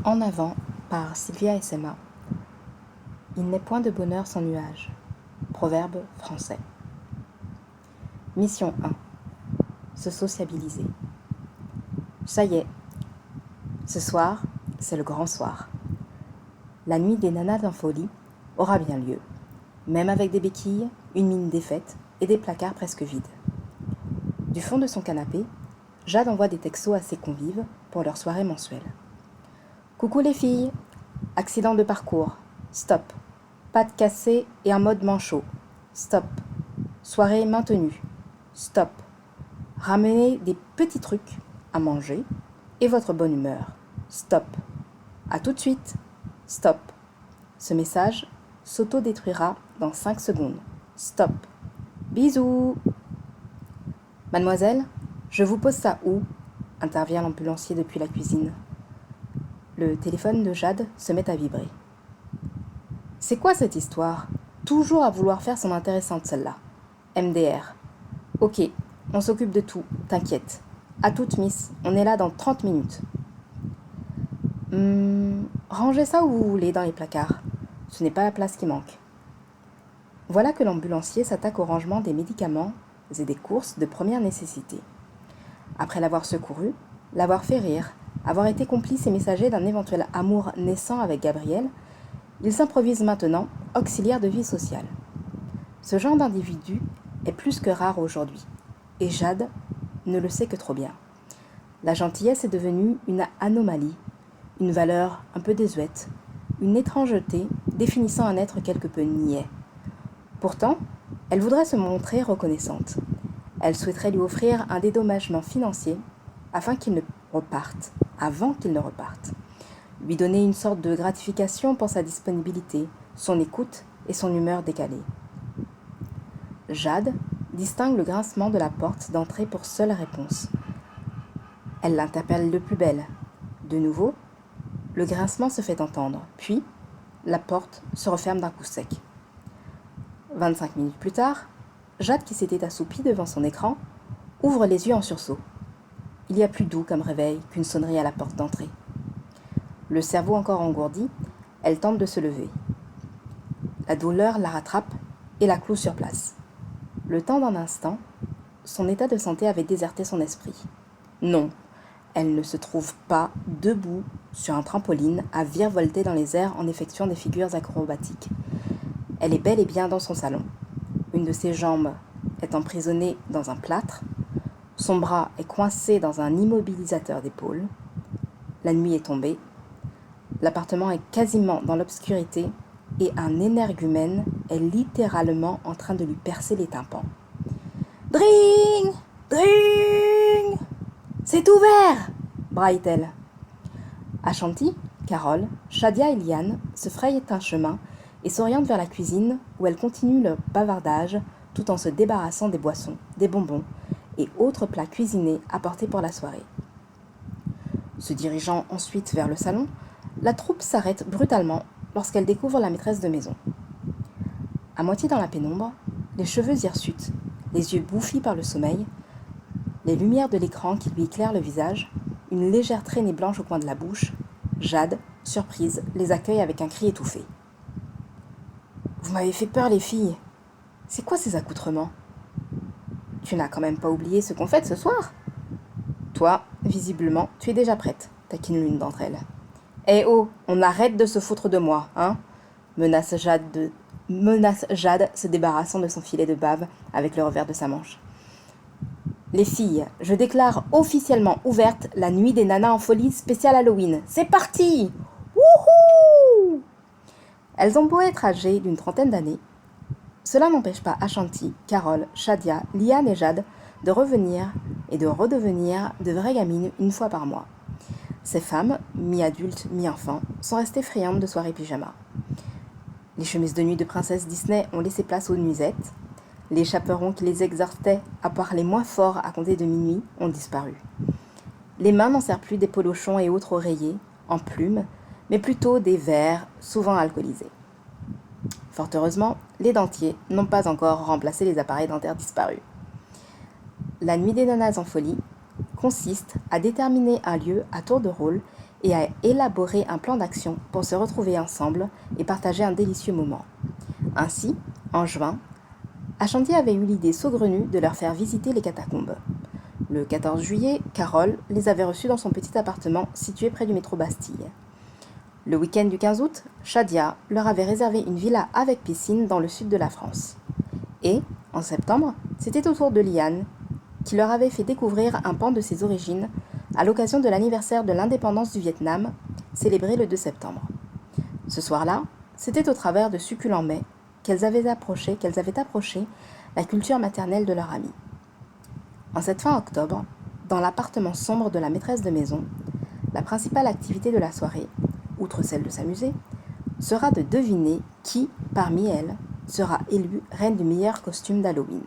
En avant par Sylvia SMA. Il n'est point de bonheur sans nuage. Proverbe français. Mission 1. Se sociabiliser. Ça y est. Ce soir, c'est le grand soir. La nuit des nanas en folie aura bien lieu, même avec des béquilles, une mine défaite et des placards presque vides. Du fond de son canapé, Jade envoie des textos à ses convives pour leur soirée mensuelle. Coucou les filles, accident de parcours, stop. Pattes cassées et en mode manchot, stop. Soirée maintenue, stop. Ramenez des petits trucs à manger et votre bonne humeur, stop. À tout de suite, stop. Ce message s'auto-détruira dans 5 secondes, stop. Bisous. Mademoiselle, je vous pose ça où ? Intervient l'ambulancier depuis la cuisine. Le téléphone de Jade se met à vibrer. C'est quoi cette histoire ? Toujours à vouloir faire son intéressante celle-là. MDR. Ok, on s'occupe de tout, t'inquiète. À toute miss, on est là dans 30 minutes. Rangez ça où vous voulez dans les placards. Ce n'est pas la place qui manque. Voilà que l'ambulancier s'attaque au rangement des médicaments et des courses de première nécessité. Après l'avoir secouru, l'avoir fait rire, avoir été complice et messager d'un éventuel amour naissant avec Gabriel, il s'improvise maintenant auxiliaire de vie sociale. Ce genre d'individu est plus que rare aujourd'hui, et Jade ne le sait que trop bien. La gentillesse est devenue une anomalie, une valeur un peu désuète, une étrangeté définissant un être quelque peu niais. Pourtant, elle voudrait se montrer reconnaissante. Elle souhaiterait lui offrir un dédommagement financier avant qu'il ne reparte. Lui donner une sorte de gratification pour sa disponibilité, son écoute et son humeur décalée. Jade distingue le grincement de la porte d'entrée pour seule réponse. Elle l'interpelle de plus belle. De nouveau, le grincement se fait entendre, puis la porte se referme d'un coup sec. 25 minutes plus tard, Jade, qui s'était assoupie devant son écran, ouvre les yeux en sursaut. Il y a plus doux comme réveil qu'une sonnerie à la porte d'entrée. Le cerveau encore engourdi, elle tente de se lever. La douleur la rattrape et la cloue sur place. Le temps d'un instant, son état de santé avait déserté son esprit. Non, elle ne se trouve pas debout sur un trampoline à virevolter dans les airs en effectuant des figures acrobatiques. Elle est bel et bien dans son salon. Une de ses jambes est emprisonnée dans un plâtre. Son bras est coincé dans un immobilisateur d'épaule. La nuit est tombée. L'appartement est quasiment dans l'obscurité et un énergumène est littéralement en train de lui percer les tympans. « Dring ! Dring ! C'est ouvert !» braille-t-elle. Ashanti, Carole, Shadia et Liane se frayent un chemin et s'orientent vers la cuisine où elles continuent leur bavardage tout en se débarrassant des boissons, des bonbons et autres plats cuisinés apportés pour la soirée. Se dirigeant ensuite vers le salon, la troupe s'arrête brutalement lorsqu'elle découvre la maîtresse de maison. À moitié dans la pénombre, les cheveux hirsutes, les yeux bouffis par le sommeil, les lumières de l'écran qui lui éclairent le visage, une légère traînée blanche au coin de la bouche, Jade, surprise, les accueille avec un cri étouffé. « Vous m'avez fait peur, les filles. C'est quoi ces accoutrements ? Tu n'as quand même pas oublié ce qu'on fête ce soir ? Toi, visiblement, tu es déjà prête, taquine l'une d'entre elles. Eh oh, on arrête de se foutre de moi, hein ? Menace Jade se débarrassant de son filet de bave avec le revers de sa manche. Les filles, je déclare officiellement ouverte la nuit des nanas en folie spéciale Halloween. C'est parti ! Wouhou ! Elles ont beau être âgées d'une trentaine d'années, cela n'empêche pas Ashanti, Carole, Shadia, Liane et Jade de revenir et de redevenir de vraies gamines une fois par mois. Ces femmes, mi-adultes, mi-enfants, sont restées friandes de soirées pyjama. Les chemises de nuit de princesse Disney ont laissé place aux nuisettes. Les chaperons qui les exhortaient à parler moins fort à compter de minuit ont disparu. Les mains n'en servent plus des polochons et autres oreillers, en plumes, mais plutôt des verres, souvent alcoolisés. Fort heureusement, les dentiers n'ont pas encore remplacé les appareils dentaires disparus. La nuit des nanas en folie consiste à déterminer un lieu à tour de rôle et à élaborer un plan d'action pour se retrouver ensemble et partager un délicieux moment. Ainsi, en juin, Ashanti avait eu l'idée saugrenue de leur faire visiter les catacombes. Le 14 juillet, Carole les avait reçus dans son petit appartement situé près du métro Bastille. Le week-end du 15 août, Shadia leur avait réservé une villa avec piscine dans le sud de la France. Et, en septembre, c'était au tour de Liane, qui leur avait fait découvrir un pan de ses origines à l'occasion de l'anniversaire de l'indépendance du Vietnam, célébré le 2 septembre. Ce soir-là, c'était au travers de succulents mets qu'elles avaient approché la culture maternelle de leur amie. En cette fin octobre, dans l'appartement sombre de la maîtresse de maison, la principale activité de la soirée, outre celle de s'amuser, sera de deviner qui, parmi elles, sera élue reine du meilleur costume d'Halloween.